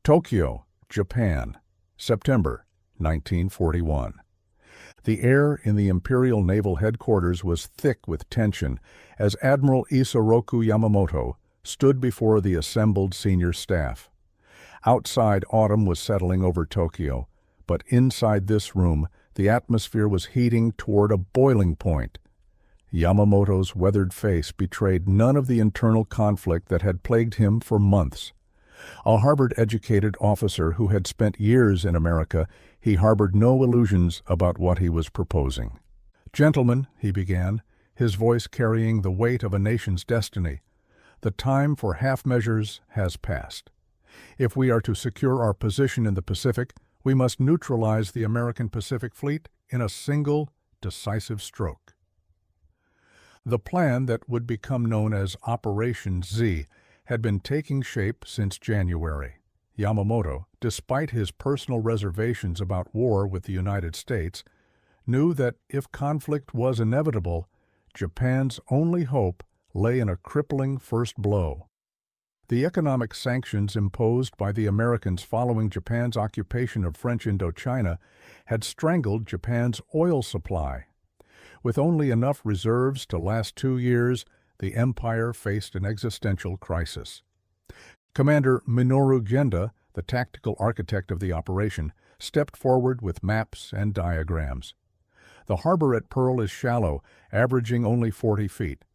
Tokyo, Japan, September 1941. The air in the Imperial Naval Headquarters was thick with tension as Admiral Isoroku Yamamoto stood before the assembled senior staff. Outside, autumn was settling over Tokyo, but inside this room, the atmosphere was heating toward a boiling point. Yamamoto's weathered face betrayed none of the internal conflict that had plagued him for months. A Harvard-educated officer who had spent years in America, he harbored no illusions about what he was proposing. "Gentlemen," he began, his voice carrying the weight of a nation's destiny, "the time for half measures has passed. If we are to secure our position in the Pacific, we must neutralize the American Pacific Fleet in a single, decisive stroke." The plan that would become known as Operation Z had been taking shape since January. Yamamoto, despite his personal reservations about war with the United States, knew that if conflict was inevitable, Japan's only hope lay in a crippling first blow. The economic sanctions imposed by the Americans following Japan's occupation of French Indochina had strangled Japan's oil supply. With only enough reserves to last 2 years, the empire faced an existential crisis. Commander Minoru Genda, the tactical architect of the operation, stepped forward with maps and diagrams. The harbor at Pearl is shallow, averaging only 40 feet.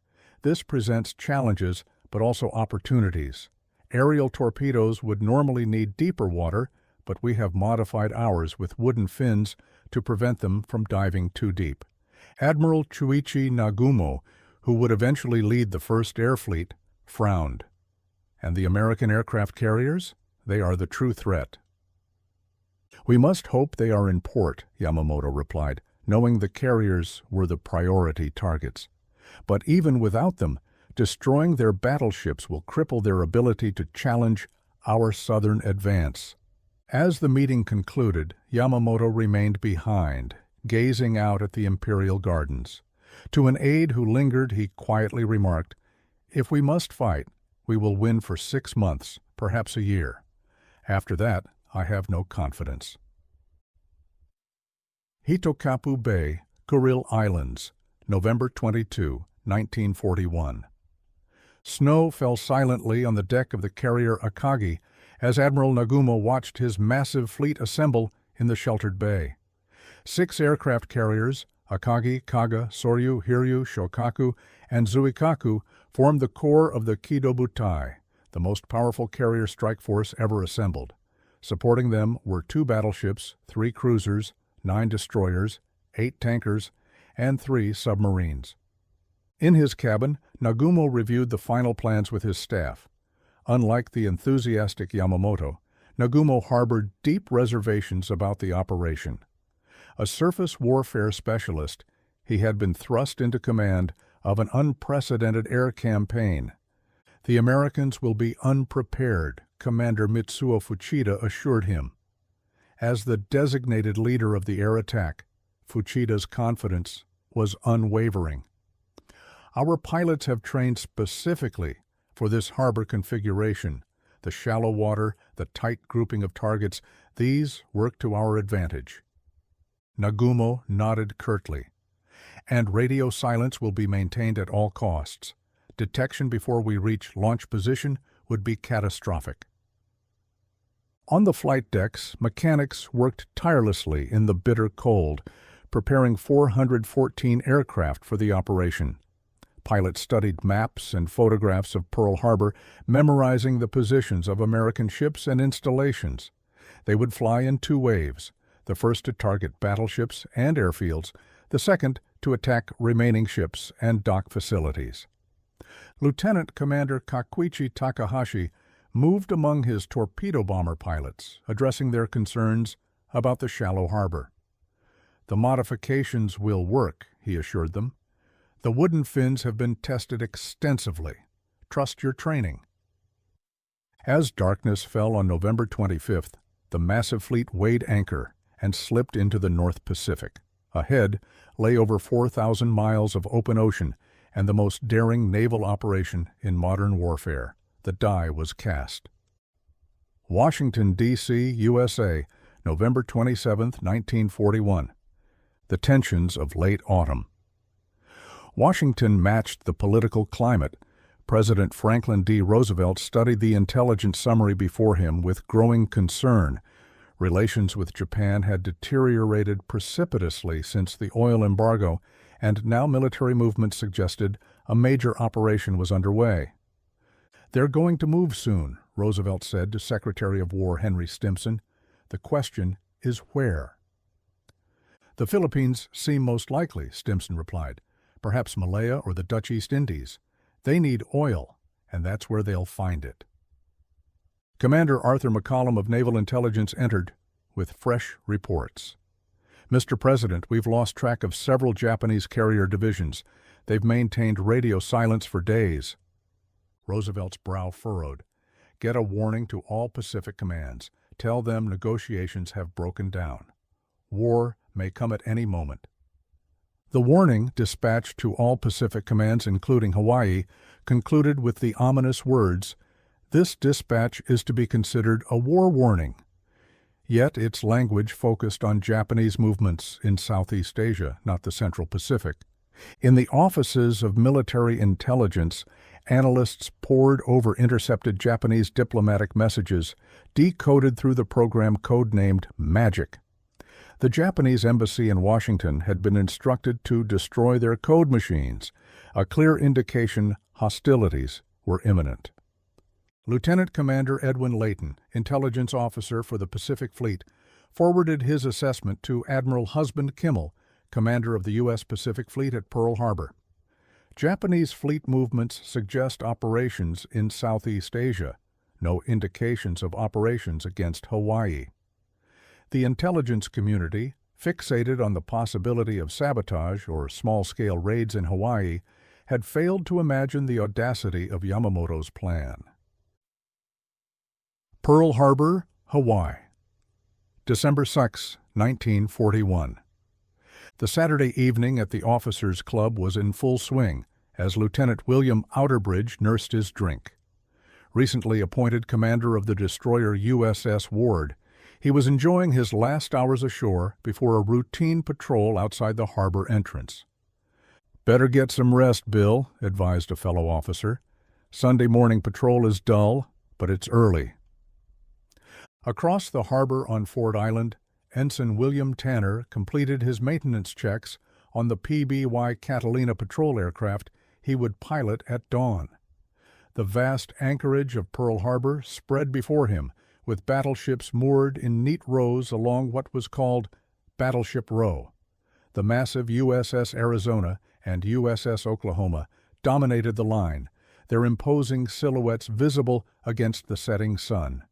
This presents challenges, but also opportunities. Aerial torpedoes would normally need deeper water, but we have modified ours with wooden fins to prevent them from diving too deep. Admiral Chuichi Nagumo, who would eventually lead the First Air Fleet, frowned. And the American aircraft carriers? They are the true threat. "We must hope they are in port," Yamamoto replied, knowing the carriers were the priority targets. "But even without them, destroying their battleships will cripple their ability to challenge our southern advance." As the meeting concluded, Yamamoto remained behind, gazing out at the Imperial Gardens. To an aide who lingered, he quietly remarked, "If we must fight, we will win for 6 months, perhaps a year. After that, I have no confidence." Hitokapu Bay, Kuril Islands, November 22, 1941. Snow fell silently on the deck of the carrier Akagi as Admiral Nagumo watched his massive fleet assemble in the sheltered bay. 6 aircraft carriers, Akagi, Kaga, Soryu, Hiryu, Shokaku, and Zuikaku, formed the core of the Kido Butai, the most powerful carrier strike force ever assembled. Supporting them were 2 battleships, 3 cruisers, 9 destroyers, 8 tankers, and 3 submarines. In his cabin, Nagumo reviewed the final plans with his staff. Unlike the enthusiastic Yamamoto, Nagumo harbored deep reservations about the operation. A surface warfare specialist, he had been thrust into command of an unprecedented air campaign. "The Americans will be unprepared," Commander Mitsuo Fuchida assured him. As the designated leader of the air attack, Fuchida's confidence was unwavering. "Our pilots have trained specifically for this harbor configuration. The shallow water, the tight grouping of targets, these work to our advantage." Nagumo nodded curtly. "And radio silence will be maintained at all costs. Detection before we reach launch position would be catastrophic." On the flight decks, mechanics worked tirelessly in the bitter cold, preparing 414 aircraft for the operation. Pilots studied maps and photographs of Pearl Harbor, memorizing the positions of American ships and installations. They would fly in 2 waves, the first to target battleships and airfields, the second to attack remaining ships and dock facilities. Lieutenant Commander Kakuichi Takahashi moved among his torpedo bomber pilots, addressing their concerns about the shallow harbor. "The modifications will work," he assured them. "The wooden fins have been tested extensively. Trust your training." As darkness fell on November 25th, the massive fleet weighed anchor and slipped into the North Pacific. Ahead lay over 4,000 miles of open ocean and the most daring naval operation in modern warfare. The die was cast. Washington, D.C., USA, November 27, 1941. The tensions of late autumn. Washington matched the political climate. President Franklin D. Roosevelt studied the intelligence summary before him with growing concern. Relations with Japan had deteriorated precipitously since the oil embargo, and now military movements suggested a major operation was underway. "They're going to move soon," Roosevelt said to Secretary of War Henry Stimson. "The question is where." "The Philippines seem most likely," Stimson replied. "Perhaps Malaya or the Dutch East Indies. They need oil, and that's where they'll find it." Commander Arthur McCollum of Naval Intelligence entered with fresh reports. "Mr. President, we've lost track of several Japanese carrier divisions. They've maintained radio silence for days." Roosevelt's brow furrowed. "Get a warning to all Pacific commands. Tell them negotiations have broken down. War may come at any moment." The warning, dispatched to all Pacific commands, including Hawaii, concluded with the ominous words, "This dispatch is to be considered a war warning." Yet its language focused on Japanese movements in Southeast Asia, not the Central Pacific. In the offices of military intelligence, analysts pored over intercepted Japanese diplomatic messages, decoded through the program codenamed Magic. The Japanese embassy in Washington had been instructed to destroy their code machines, a clear indication hostilities were imminent. Lieutenant Commander Edwin Layton, intelligence officer for the Pacific Fleet, forwarded his assessment to Admiral Husband Kimmel, commander of the U.S. Pacific Fleet at Pearl Harbor. Japanese fleet movements suggest operations in Southeast Asia, no indications of operations against Hawaii. The intelligence community, fixated on the possibility of sabotage or small-scale raids in Hawaii, had failed to imagine the audacity of Yamamoto's plan. Pearl Harbor, Hawaii. December 6, 1941. The Saturday evening at the Officers' Club was in full swing as Lieutenant William Outerbridge nursed his drink. Recently appointed commander of the destroyer USS Ward, he was enjoying his last hours ashore before a routine patrol outside the harbor entrance. "Better get some rest, Bill," advised a fellow officer. "Sunday morning patrol is dull, but it's early." Across the harbor on Ford Island, Ensign William Tanner completed his maintenance checks on the PBY Catalina patrol aircraft he would pilot at dawn. The vast anchorage of Pearl Harbor spread before him, with battleships moored in neat rows along what was called Battleship Row. The massive USS Arizona and USS Oklahoma dominated the line, their imposing silhouettes visible against the setting sun.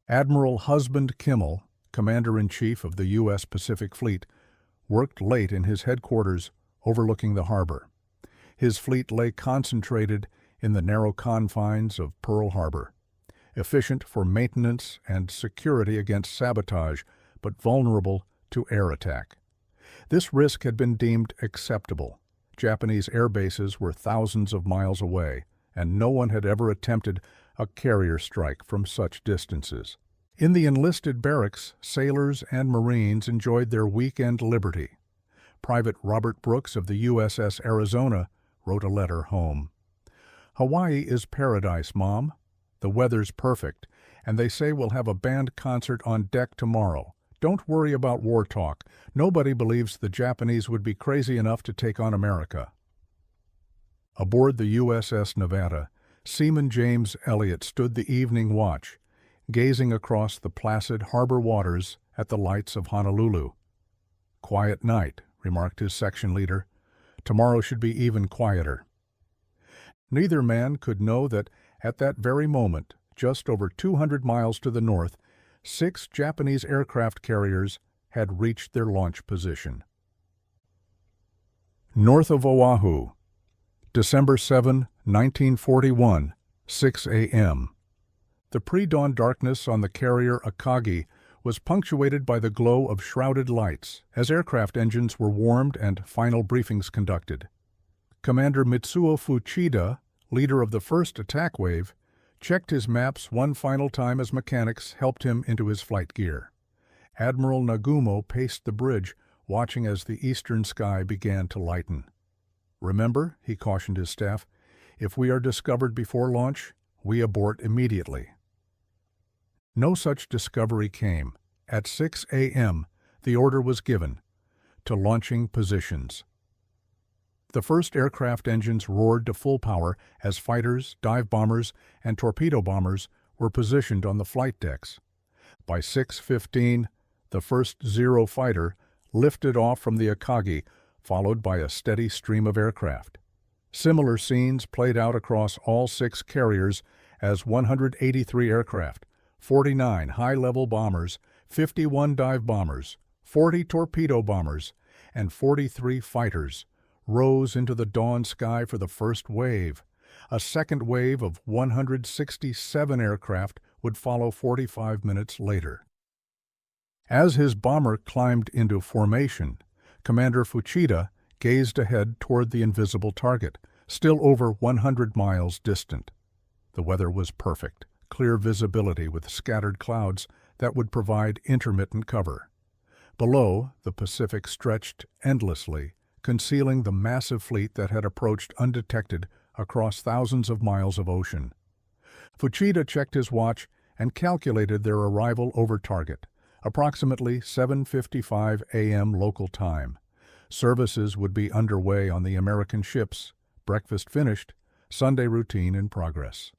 Admiral Husband Kimmel, Commander-in-Chief of the U.S. Pacific Fleet, worked late in his headquarters overlooking the harbor. His fleet lay concentrated in the narrow confines of Pearl Harbor, efficient for maintenance and security against sabotage, but vulnerable to air attack. This risk had been deemed acceptable. Japanese air bases were thousands of miles away, and no one had ever attempted a carrier strike from such distances. In the enlisted barracks, sailors and Marines enjoyed their weekend liberty. Private Robert Brooks of the USS Arizona wrote a letter home. "Hawaii is paradise, Mom. The weather's perfect, and they say we'll have a band concert on deck tomorrow. Don't worry about war talk. Nobody believes the Japanese would be crazy enough to take on America." Aboard the USS Nevada, Seaman James Elliott stood the evening watch, gazing across the placid harbor waters at the lights of Honolulu. "Quiet night," remarked his section leader. "Tomorrow should be even quieter." Neither man could know that at that very moment, just over 200 miles to the north, 6 Japanese aircraft carriers had reached their launch position. North of Oahu, December 7, 1941, 6 a.m. The pre-dawn darkness on the carrier Akagi was punctuated by the glow of shrouded lights as aircraft engines were warmed and final briefings conducted. Commander Mitsuo Fuchida, leader of the first attack wave, checked his maps one final time as mechanics helped him into his flight gear. Admiral Nagumo paced the bridge, watching as the eastern sky began to lighten. "Remember," he cautioned his staff, "if we are discovered before launch, we abort immediately." No such discovery came. At 6 a.m., the order was given to launching positions. The first aircraft engines roared to full power as fighters, dive bombers, and torpedo bombers were positioned on the flight decks. By 6:15, the first Zero fighter lifted off from the Akagi, followed by a steady stream of aircraft. Similar scenes played out across all 6 carriers as 183 aircraft, 49 high-level bombers, 51 dive bombers, 40 torpedo bombers, and 43 fighters rose into the dawn sky for the first wave. A second wave of 167 aircraft would follow 45 minutes later. As his bomber climbed into formation, Commander Fuchida gazed ahead toward the invisible target, still over 100 miles distant. The weather was perfect, clear visibility with scattered clouds that would provide intermittent cover. Below, the Pacific stretched endlessly, concealing the massive fleet that had approached undetected across thousands of miles of ocean. Fuchida checked his watch and calculated their arrival over target, approximately 7:55 a.m. local time. Services would be underway on the American ships, breakfast finished, Sunday routine in progress.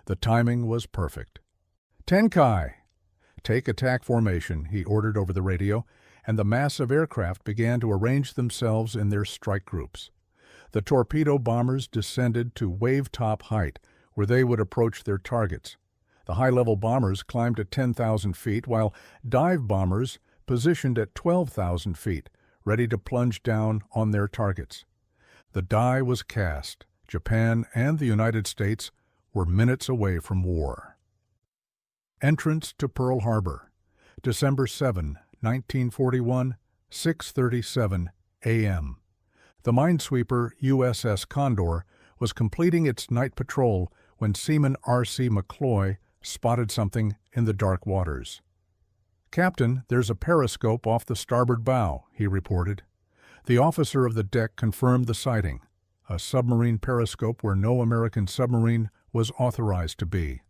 The timing was perfect. "Tenkai!" "Take attack formation," he ordered over the radio, and the massive aircraft began to arrange themselves in their strike groups. The torpedo bombers descended to wave-top height, where they would approach their targets. The high-level bombers climbed to 10,000 feet, while dive bombers positioned at 12,000 feet, ready to plunge down on their targets. The die was cast. Japan and the United States were minutes away from war. Entrance to Pearl Harbor, December 7, 1941, 6:37 a.m. The minesweeper USS Condor was completing its night patrol when Seaman R.C. McCloy spotted something in the dark waters. "Captain, there's a periscope off the starboard bow," he reported. The officer of the deck confirmed the sighting, a submarine periscope where no American submarine was authorized to be.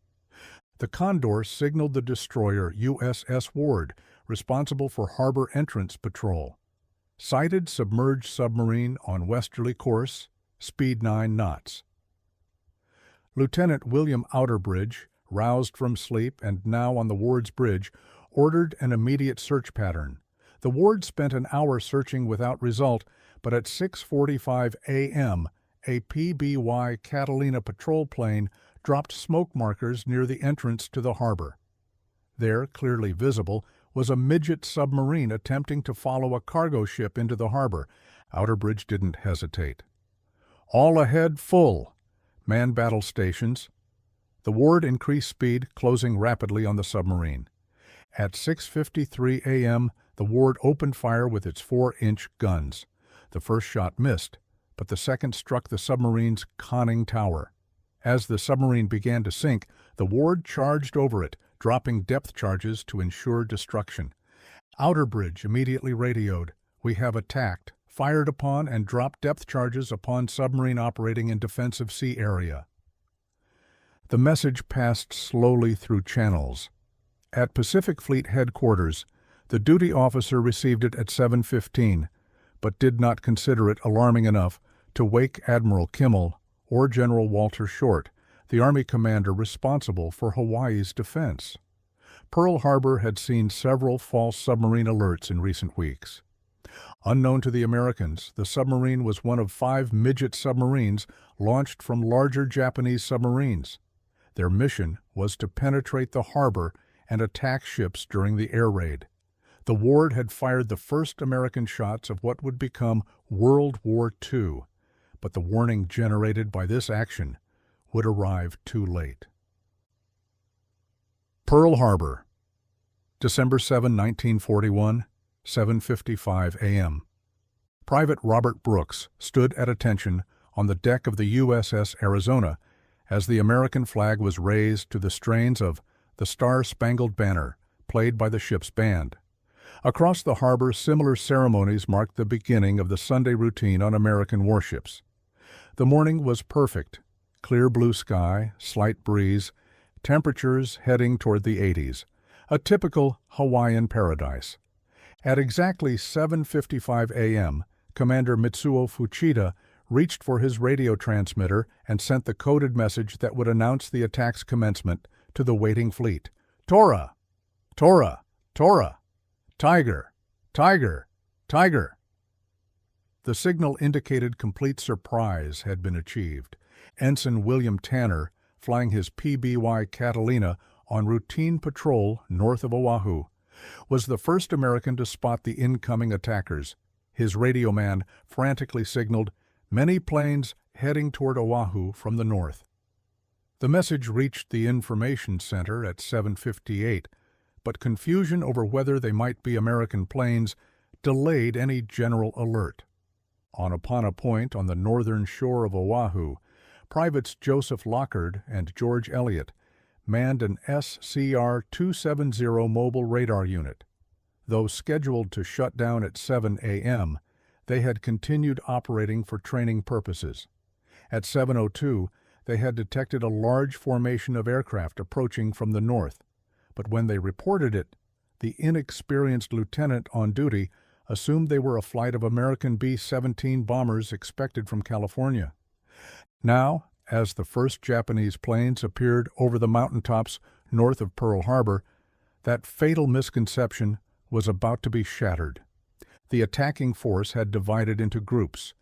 The Condor signaled the destroyer USS Ward, responsible for harbor entrance patrol. Sighted submerged submarine on westerly course, speed 9 knots. Lieutenant William Outerbridge, roused from sleep and now on the Ward's bridge, ordered an immediate search pattern. The Ward spent an hour searching without result, but at 6:45 a.m., a PBY Catalina patrol plane dropped smoke markers near the entrance to the harbor. There, clearly visible, was a midget submarine attempting to follow a cargo ship into the harbor. Outerbridge didn't hesitate. "All ahead, full. Man battle stations." The Ward increased speed, closing rapidly on the submarine. At 6:53 a.m., the Ward opened fire with its 4-inch guns. The first shot missed, but the second struck the submarine's conning tower. As the submarine began to sink, the Ward charged over it, dropping depth charges to ensure destruction. Outerbridge immediately radioed, "We have attacked, fired upon, and dropped depth charges upon submarine operating in defensive sea area." The message passed slowly through channels. At Pacific Fleet headquarters, the duty officer received it at 7:15, but did not consider it alarming enough to wake Admiral Kimmel or General Walter Short, the Army commander responsible for Hawaii's defense. Pearl Harbor had seen several false submarine alerts in recent weeks. Unknown to the Americans, the submarine was one of 5 midget submarines launched from larger Japanese submarines. Their mission was to penetrate the harbor and attack ships during the air raid. The Ward had fired the first American shots of what would become World War II, but the warning generated by this action would arrive too late. Pearl Harbor, December 7, 1941, 7:55 a.m. Private Robert Brooks stood at attention on the deck of the USS Arizona as the American flag was raised to the strains of "The Star-Spangled Banner," played by the ship's band. Across the harbor, similar ceremonies marked the beginning of the Sunday routine on American warships. The morning was perfect. Clear blue sky, slight breeze, temperatures heading toward the 80s. A typical Hawaiian paradise. At exactly 7:55 a.m., Commander Mitsuo Fuchida reached for his radio transmitter and sent the coded message that would announce the attack's commencement to the waiting fleet. "Tora! Tora! Tora! Tiger! Tiger! Tiger!" The signal indicated complete surprise had been achieved. Ensign William Tanner, flying his PBY Catalina on routine patrol north of Oahu, was the first American to spot the incoming attackers. His radio man frantically signaled, "Many planes heading toward Oahu from the north." The message reached the information center at 7:58, but confusion over whether they might be American planes delayed any general alert. On Apana Point on the northern shore of Oahu, Privates Joseph Lockard and George Elliott manned an SCR-270 mobile radar unit. Though scheduled to shut down at 7 a.m., they had continued operating for training purposes. At 7:02, they had detected a large formation of aircraft approaching from the north, but when they reported it, the inexperienced lieutenant on duty assumed they were a flight of American B-17 bombers expected from California. Now, as the first Japanese planes appeared over the mountaintops north of Pearl Harbor, that fatal misconception was about to be shattered. The attacking force had divided into groups.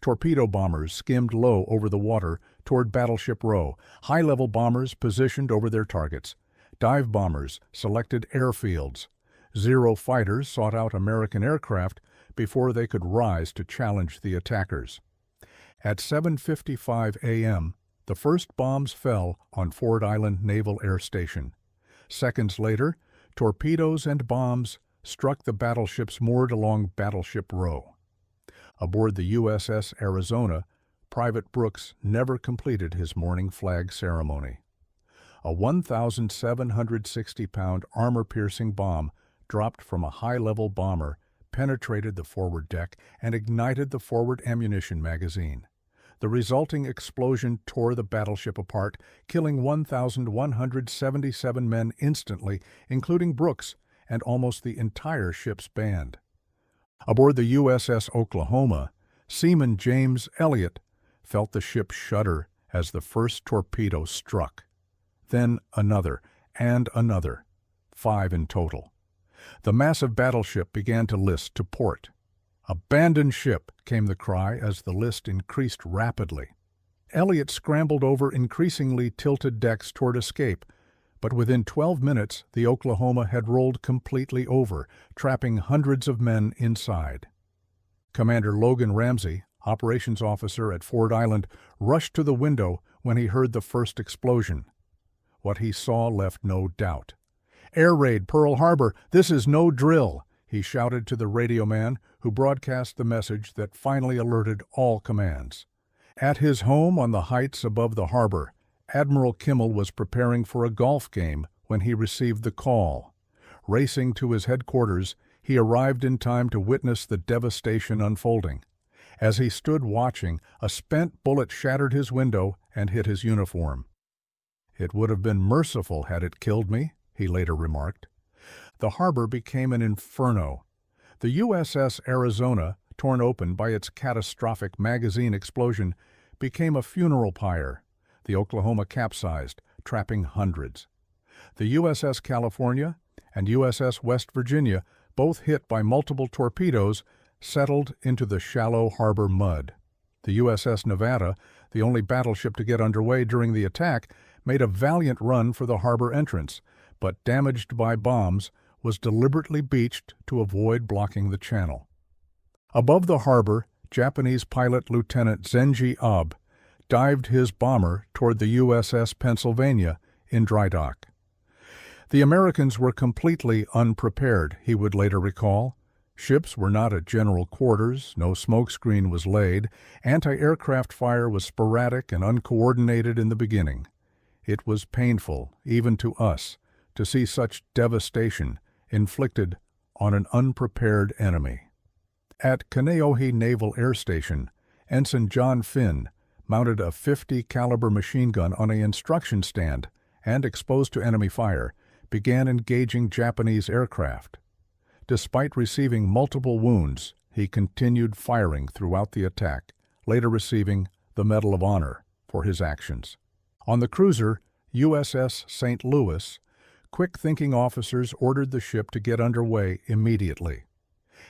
Torpedo bombers skimmed low over the water toward Battleship Row, high-level bombers positioned over their targets. Dive bombers selected airfields. Zero fighters sought out American aircraft before they could rise to challenge the attackers. At 7:55 a.m., the first bombs fell on Ford Island Naval Air Station. Seconds later, torpedoes and bombs struck the battleships moored along Battleship Row. Aboard the USS Arizona, Private Brooks never completed his morning flag ceremony. A 1,760-pound armor-piercing bomb dropped from a high-level bomber penetrated the forward deck and ignited the forward ammunition magazine. The resulting explosion tore the battleship apart, killing 1,177 men instantly, including Brooks and almost the entire ship's band. Aboard the USS Oklahoma, Seaman James Elliott felt the ship shudder as the first torpedo struck. Then another, and another, 5 in total. The massive battleship began to list to port. "Abandon ship," came the cry as the list increased rapidly. Elliott scrambled over increasingly tilted decks toward escape, but within 12 minutes the Oklahoma had rolled completely over, trapping hundreds of men inside. Commander Logan Ramsey, operations officer at Ford Island, rushed to the window when he heard the first explosion. What he saw left no doubt. "Air raid Pearl Harbor! This is no drill!" he shouted to the radio man, who broadcast the message that finally alerted all commands. At his home on the heights above the harbor, Admiral Kimmel was preparing for a golf game when he received the call. Racing to his headquarters, he arrived in time to witness the devastation unfolding. As he stood watching, a spent bullet shattered his window and hit his uniform. "It would have been merciful had it killed me," he later remarked. The harbor became an inferno. The USS Arizona, torn open by its catastrophic magazine explosion, became a funeral pyre. The Oklahoma capsized, trapping hundreds. The USS California and USS West Virginia, both hit by multiple torpedoes, settled into the shallow harbor mud. The USS Nevada, the only battleship to get underway during the attack, made a valiant run for the harbor entrance, but damaged by bombs, was deliberately beached to avoid blocking the channel. Above the harbor, Japanese pilot Lieutenant Zenji Abe dived his bomber toward the USS Pennsylvania in dry dock. The Americans were completely unprepared, he would later recall. Ships were not at general quarters, no smokescreen was laid, anti-aircraft fire was sporadic and uncoordinated in the beginning. It was painful, even to us, to see such devastation inflicted on an unprepared enemy. At Kaneohe Naval Air Station, Ensign John Finn mounted a .50 caliber machine gun on an instruction stand and, exposed to enemy fire, began engaging Japanese aircraft. Despite receiving multiple wounds, he continued firing throughout the attack, later receiving the Medal of Honor for his actions. On the cruiser USS St. Louis, quick-thinking officers ordered the ship to get underway immediately.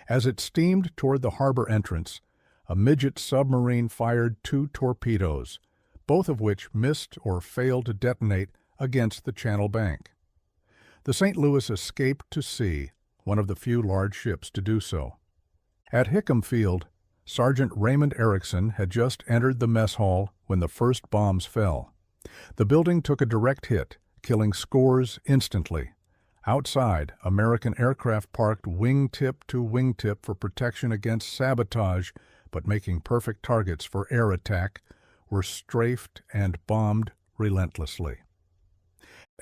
As it steamed toward the harbor entrance, a midget submarine fired 2 torpedoes, both of which missed or failed to detonate against the Channel Bank. The St. Louis escaped to sea, one of the few large ships to do so. At Hickam Field, Sergeant Raymond Erickson had just entered the mess hall when the first bombs fell. The building took a direct hit, killing scores instantly. Outside, American aircraft parked wingtip to wingtip for protection against sabotage, but making perfect targets for air attack, were strafed and bombed relentlessly.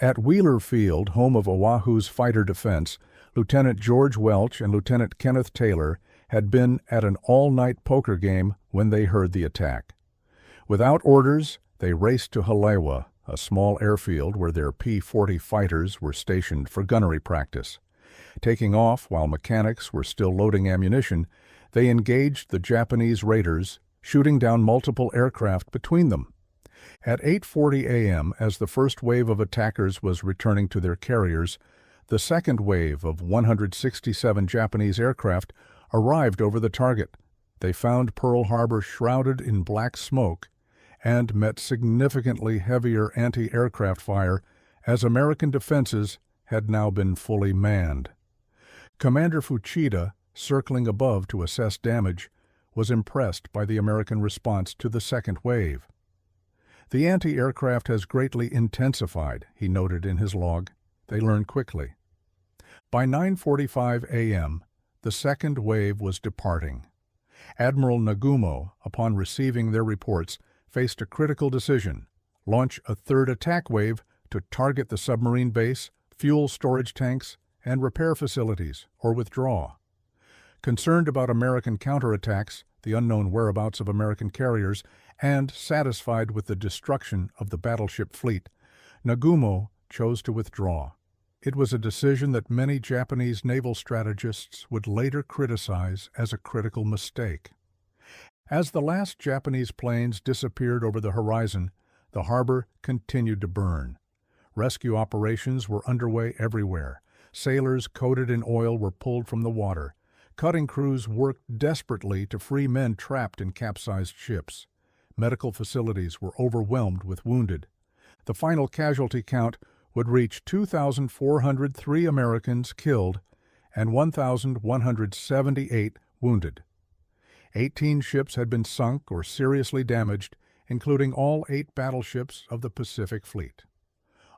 At Wheeler Field, home of Oahu's fighter defense, Lieutenant George Welch and Lieutenant Kenneth Taylor had been at an all-night poker game when they heard the attack. Without orders, they raced to Halewa, a small airfield where their P-40 fighters were stationed for gunnery practice. Taking off while mechanics were still loading ammunition, they engaged the Japanese raiders, shooting down multiple aircraft between them. At 8:40 a.m., as the first wave of attackers was returning to their carriers, the second wave of 167 Japanese aircraft arrived over the target. They found Pearl Harbor shrouded in black smoke and met significantly heavier anti-aircraft fire as American defenses had now been fully manned. Commander Fuchida, circling above to assess damage, was impressed by the American response to the second wave. "The anti-aircraft has greatly intensified," he noted in his log. "They learn quickly." By 9:45 a.m., the second wave was departing. Admiral Nagumo, upon receiving their reports, faced a critical decision: launch a third attack wave to target the submarine base, fuel storage tanks, and repair facilities, or withdraw. Concerned about American counterattacks, the unknown whereabouts of American carriers, and satisfied with the destruction of the battleship fleet, Nagumo chose to withdraw. It was a decision that many Japanese naval strategists would later criticize as a critical mistake. As the last Japanese planes disappeared over the horizon, the harbor continued to burn. Rescue operations were underway everywhere. Sailors coated in oil were pulled from the water. Cutting crews worked desperately to free men trapped in capsized ships. Medical facilities were overwhelmed with wounded. The final casualty count would reach 2,403 Americans killed and 1,178 wounded. 18 ships had been sunk or seriously damaged, including all 8 battleships of the Pacific Fleet.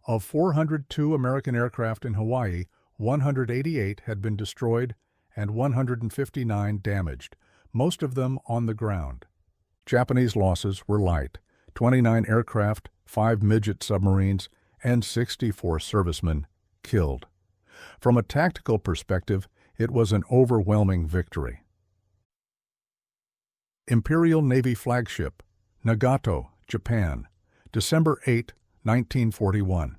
Of 402 American aircraft in Hawaii, 188 had been destroyed and 159 damaged, most of them on the ground. Japanese losses were light: 29 aircraft, 5 midget submarines, and 64 servicemen killed. From a tactical perspective, it was an overwhelming victory. Imperial Navy Flagship, Nagato, Japan, December 8, 1941.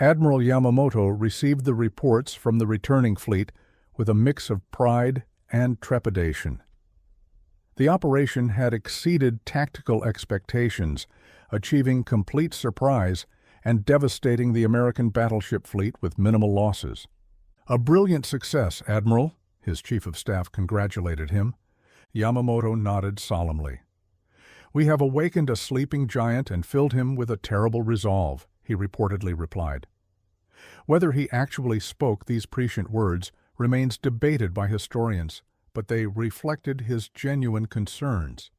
Admiral Yamamoto received the reports from the returning fleet with a mix of pride and trepidation. The operation had exceeded tactical expectations, achieving complete surprise and devastating the American battleship fleet with minimal losses. "A brilliant success, Admiral," his chief of staff congratulated him. Yamamoto nodded solemnly. "We have awakened a sleeping giant and filled him with a terrible resolve," he reportedly replied. Whether he actually spoke these prescient words remains debated by historians, but they reflected his genuine concerns.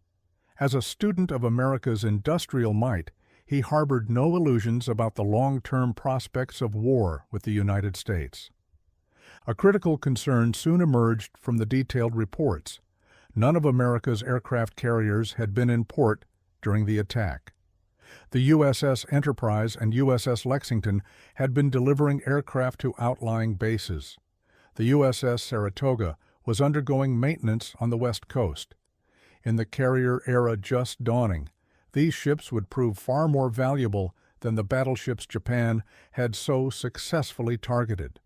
As a student of America's industrial might, he harbored no illusions about the long-term prospects of war with the United States. A critical concern soon emerged from the detailed reports. None of America's aircraft carriers had been in port during the attack. The USS Enterprise and USS Lexington had been delivering aircraft to outlying bases. The USS Saratoga was undergoing maintenance on the West Coast. In the carrier era just dawning, these ships would prove far more valuable than the battleships Japan had so successfully targeted.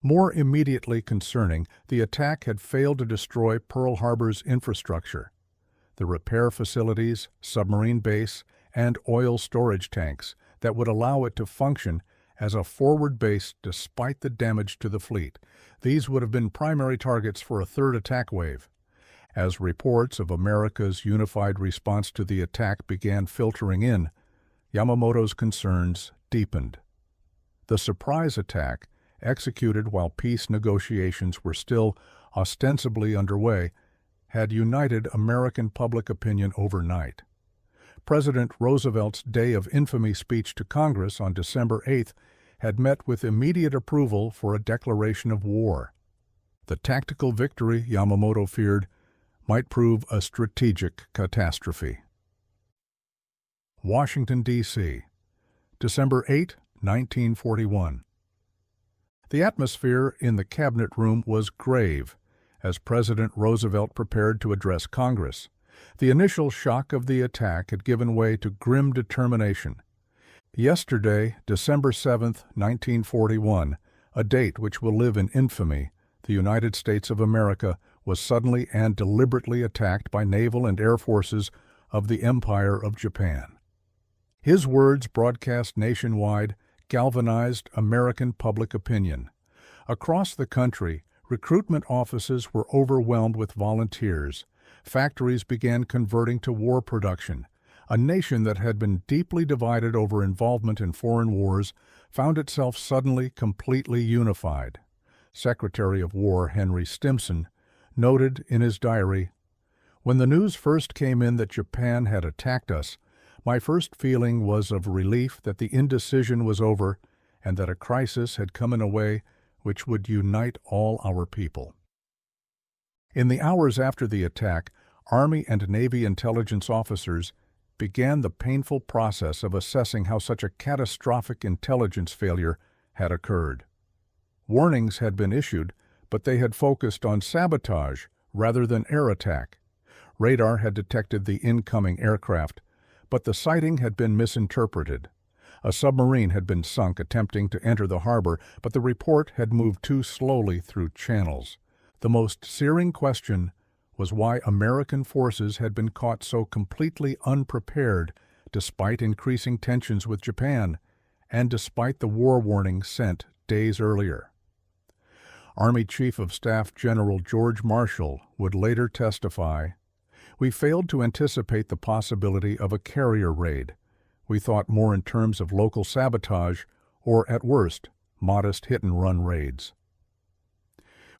More immediately concerning, the attack had failed to destroy Pearl Harbor's infrastructure. The repair facilities, submarine base, and oil storage tanks that would allow it to function as a forward base despite the damage to the fleet. These would have been primary targets for a third attack wave. As reports of America's unified response to the attack began filtering in, Yamamoto's concerns deepened. The surprise attack, executed while peace negotiations were still ostensibly underway, had united American public opinion overnight. President Roosevelt's Day of Infamy speech to Congress on December 8th had met with immediate approval for a declaration of war. The tactical victory, Yamamoto feared, might prove a strategic catastrophe. Washington, D.C., December 8, 1941. The atmosphere in the Cabinet Room was grave as President Roosevelt prepared to address Congress. The initial shock of the attack had given way to grim determination. Yesterday, December 7, 1941, a date which will live in infamy, the United States of America was suddenly and deliberately attacked by naval and air forces of the Empire of Japan. His words, broadcast nationwide, galvanized American public opinion. Across the country, recruitment offices were overwhelmed with volunteers. Factories began converting to war production. A nation that had been deeply divided over involvement in foreign wars found itself suddenly completely unified. Secretary of War Henry Stimson noted in his diary, "When the news first came in that Japan had attacked us, my first feeling was of relief that the indecision was over and that a crisis had come in a way which would unite all our people." In the hours after the attack, Army and Navy intelligence officers began the painful process of assessing how such a catastrophic intelligence failure had occurred. Warnings had been issued, but they had focused on sabotage rather than air attack. Radar had detected the incoming aircraft, but the sighting had been misinterpreted. A submarine had been sunk attempting to enter the harbor, but the report had moved too slowly through channels. The most searing question was why American forces had been caught so completely unprepared despite increasing tensions with Japan and despite the war warning sent days earlier. Army Chief of Staff General George Marshall would later testify, "We failed to anticipate the possibility of a carrier raid. We thought more in terms of local sabotage or, at worst, modest hit-and-run raids."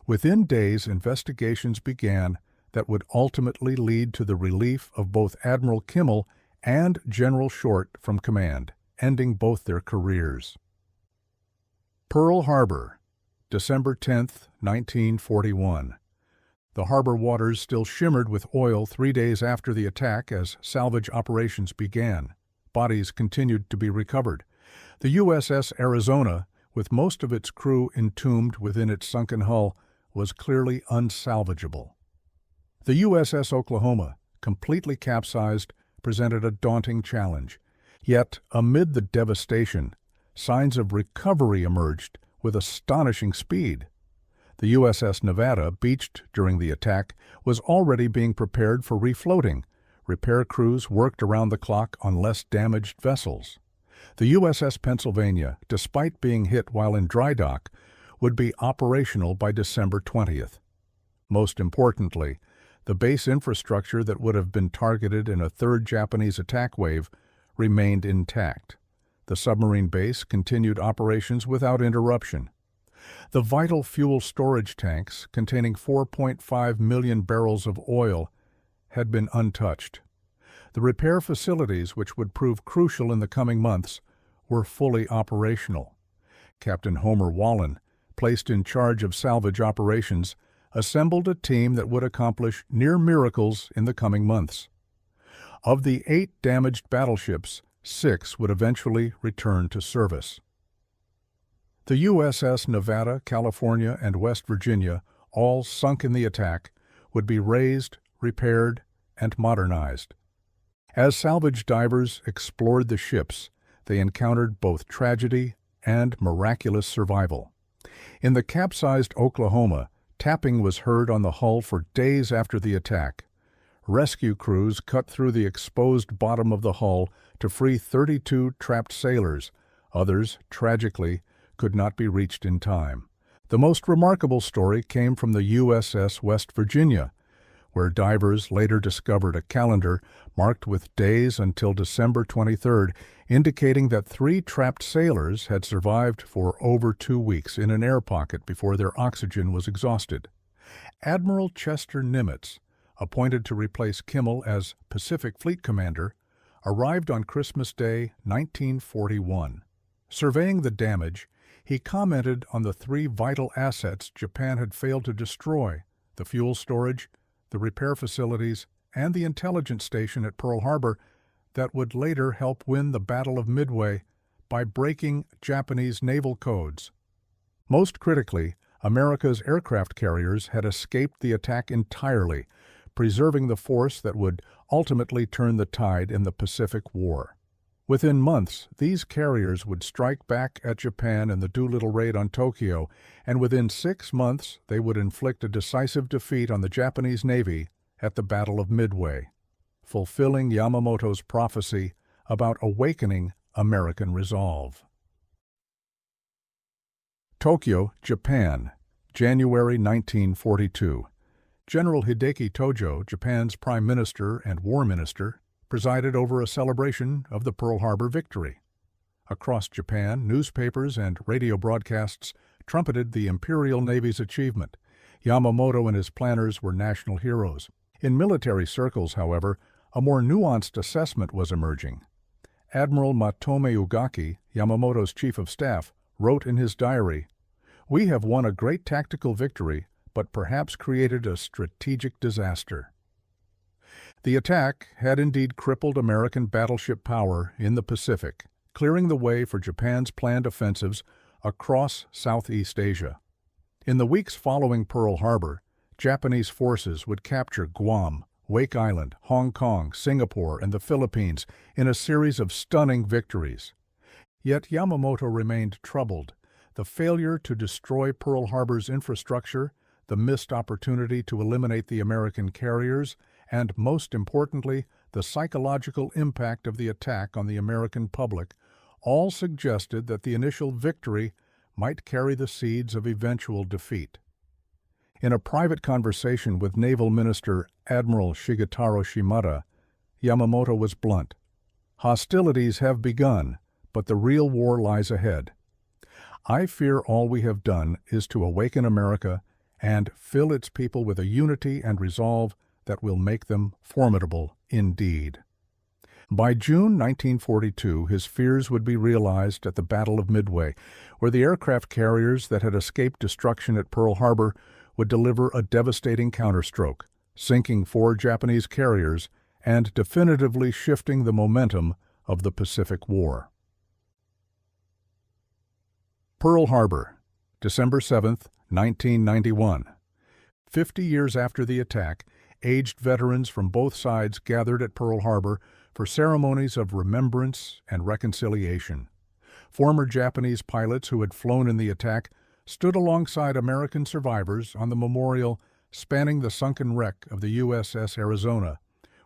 Within days, investigations began that would ultimately lead to the relief of both Admiral Kimmel and General Short from command, ending both their careers. Pearl Harbor, December 10, 1941. The harbor waters still shimmered with oil 3 days after the attack as salvage operations began. Bodies continued to be recovered. The USS Arizona, with most of its crew entombed within its sunken hull, was clearly unsalvageable. The USS Oklahoma, completely capsized, presented a daunting challenge. Yet, amid the devastation, signs of recovery emerged with astonishing speed. The USS Nevada, beached during the attack, was already being prepared for refloating. Repair crews worked around the clock on less damaged vessels. The USS Pennsylvania, despite being hit while in dry dock, would be operational by December 20th. Most importantly, the base infrastructure that would have been targeted in a third Japanese attack wave remained intact. The submarine base continued operations without interruption. The vital fuel storage tanks, containing 4.5 million barrels of oil, had been untouched. The repair facilities, which would prove crucial in the coming months, were fully operational. Captain Homer Wallen, placed in charge of salvage operations, assembled a team that would accomplish near miracles in the coming months. Of the 8 damaged battleships, 6 would eventually return to service. The USS Nevada, California, and West Virginia, all sunk in the attack, would be raised, repaired, and modernized. As salvage divers explored the ships, they encountered both tragedy and miraculous survival. In the capsized Oklahoma, tapping was heard on the hull for days after the attack. Rescue crews cut through the exposed bottom of the hull to free 32 trapped sailors. Others, tragically, could not be reached in time. The most remarkable story came from the USS West Virginia, where divers later discovered a calendar marked with days until December 23rd, indicating that 3 trapped sailors had survived for over 2 weeks in an air pocket before their oxygen was exhausted. Admiral Chester Nimitz, appointed to replace Kimmel as Pacific Fleet Commander, arrived on Christmas Day, 1941. Surveying the damage, he commented on the 3 vital assets Japan had failed to destroy: the fuel storage, the repair facilities, and the intelligence station at Pearl Harbor that would later help win the Battle of Midway by breaking Japanese naval codes. Most critically, America's aircraft carriers had escaped the attack entirely, preserving the force that would ultimately turn the tide in the Pacific War. Within months, these carriers would strike back at Japan in the Doolittle raid on Tokyo, and within 6 months they would inflict a decisive defeat on the Japanese Navy at the Battle of Midway, fulfilling Yamamoto's prophecy about awakening American resolve. Tokyo, Japan, January 1942. General Hideki Tojo, Japan's Prime Minister and War Minister, presided over a celebration of the Pearl Harbor victory. Across Japan, newspapers and radio broadcasts trumpeted the Imperial Navy's achievement. Yamamoto and his planners were national heroes. In military circles, however, a more nuanced assessment was emerging. Admiral Matome Ugaki, Yamamoto's chief of staff, wrote in his diary, "We have won a great tactical victory, but perhaps created a strategic disaster." The attack had indeed crippled American battleship power in the Pacific, clearing the way for Japan's planned offensives across Southeast Asia. In the weeks following Pearl Harbor, Japanese forces would capture Guam, Wake Island, Hong Kong, Singapore, and the Philippines in a series of stunning victories. Yet Yamamoto remained troubled. The failure to destroy Pearl Harbor's infrastructure, the missed opportunity to eliminate the American carriers, and, most importantly, the psychological impact of the attack on the American public, all suggested that the initial victory might carry the seeds of eventual defeat. In a private conversation with Naval Minister Admiral Shigetaro Shimada, Yamamoto was blunt. "Hostilities have begun, but the real war lies ahead. I fear all we have done is to awaken America and fill its people with a unity and resolve that will make them formidable indeed." By June 1942, his fears would be realized at the Battle of Midway, where the aircraft carriers that had escaped destruction at Pearl Harbor would deliver a devastating counterstroke, sinking 4 Japanese carriers and definitively shifting the momentum of the Pacific War. Pearl Harbor, December 7, 1991. 50 years after the attack, aged veterans from both sides gathered at Pearl Harbor for ceremonies of remembrance and reconciliation. Former Japanese pilots who had flown in the attack stood alongside American survivors on the memorial spanning the sunken wreck of the USS Arizona,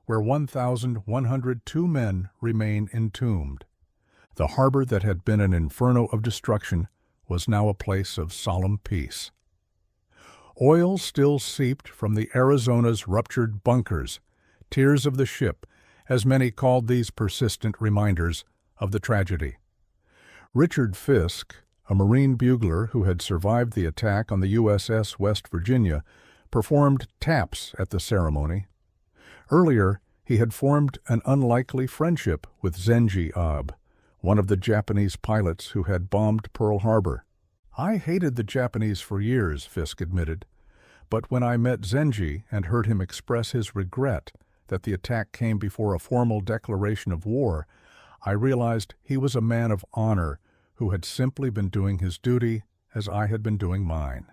where 1,102 men remain entombed. The harbor that had been an inferno of destruction was now a place of solemn peace. Oil still seeped from the Arizona's ruptured bunkers, tears of the ship, as many called these persistent reminders of the tragedy. Richard Fisk, a Marine bugler who had survived the attack on the USS West Virginia, performed taps at the ceremony. Earlier, he had formed an unlikely friendship with Zenji Abe, one of the Japanese pilots who had bombed Pearl Harbor. "I hated the Japanese for years," Fisk admitted, "but when I met Zenji and heard him express his regret that the attack came before a formal declaration of war, I realized he was a man of honor who had simply been doing his duty as I had been doing mine."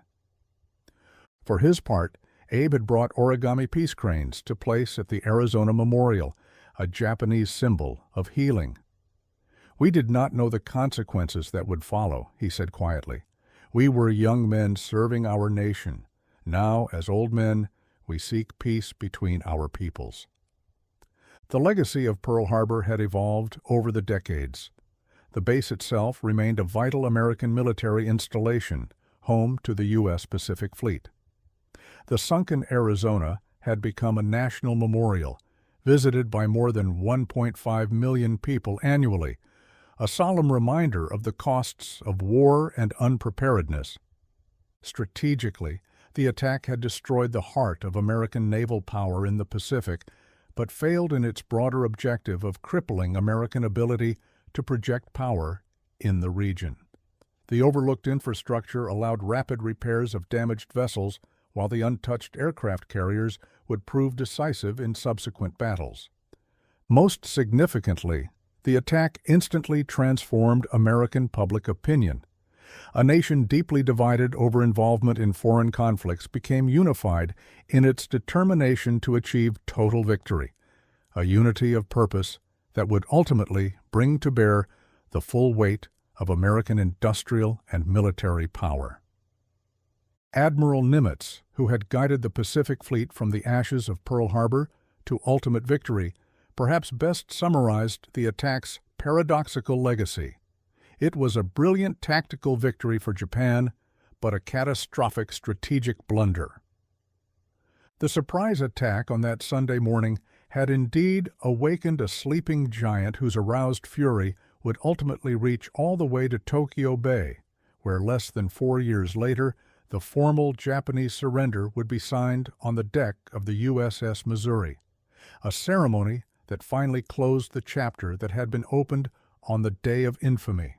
For his part, Abe had brought origami peace cranes to place at the Arizona Memorial, a Japanese symbol of healing. "We did not know the consequences that would follow," he said quietly. "We were young men serving our nation. Now, as old men, we seek peace between our peoples." The legacy of Pearl Harbor had evolved over the decades. The base itself remained a vital American military installation, home to the U.S. Pacific Fleet. The sunken Arizona had become a national memorial, visited by more than 1.5 million people annually, a solemn reminder of the costs of war and unpreparedness. Strategically, the attack had destroyed the heart of American naval power in the Pacific, but failed in its broader objective of crippling American ability to project power in the region. The overlooked infrastructure allowed rapid repairs of damaged vessels, while the untouched aircraft carriers would prove decisive in subsequent battles. Most significantly, the attack instantly transformed American public opinion. A nation deeply divided over involvement in foreign conflicts became unified in its determination to achieve total victory, a unity of purpose that would ultimately bring to bear the full weight of American industrial and military power. Admiral Nimitz, who had guided the Pacific Fleet from the ashes of Pearl Harbor to ultimate victory, perhaps best summarized the attack's paradoxical legacy. It was a brilliant tactical victory for Japan, but a catastrophic strategic blunder. The surprise attack on that Sunday morning had indeed awakened a sleeping giant whose aroused fury would ultimately reach all the way to Tokyo Bay, where less than 4 years later, the formal Japanese surrender would be signed on the deck of the USS Missouri, a ceremony that finally closed the chapter that had been opened on the day of infamy.